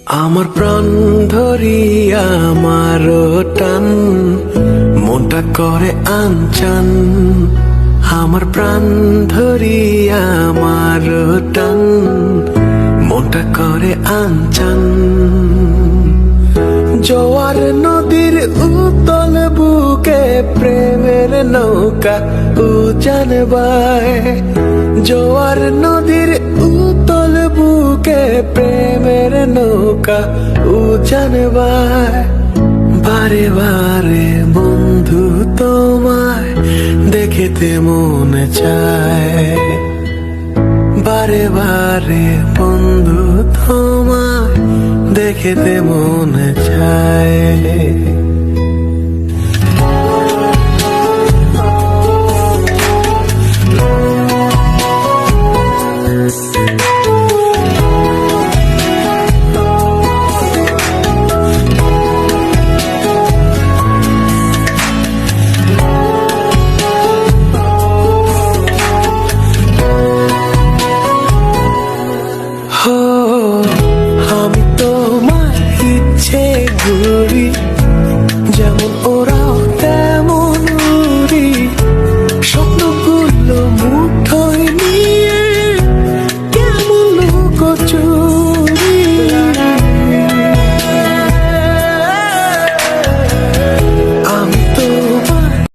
আমার প্রাণ ধরিয়া আমার টান, মনটা করে আনচান। আমার প্রাণ ধরিয়া আমার টান, মনটা করে আনচান। জোয়ার নদীর উতল বুকে প্রেমের নৌকা উজান বায়। জোয়ার নদীর উতল বুকে প্রেমের নৌকা উজান বায়। বারে বারে বন্ধু তোমায় দেখিতে মনে চায়। বারে বারে বন্ধু তোমায় দেখিতে মনে চায়। আমি তোমার ইচ্ছে ঘুরি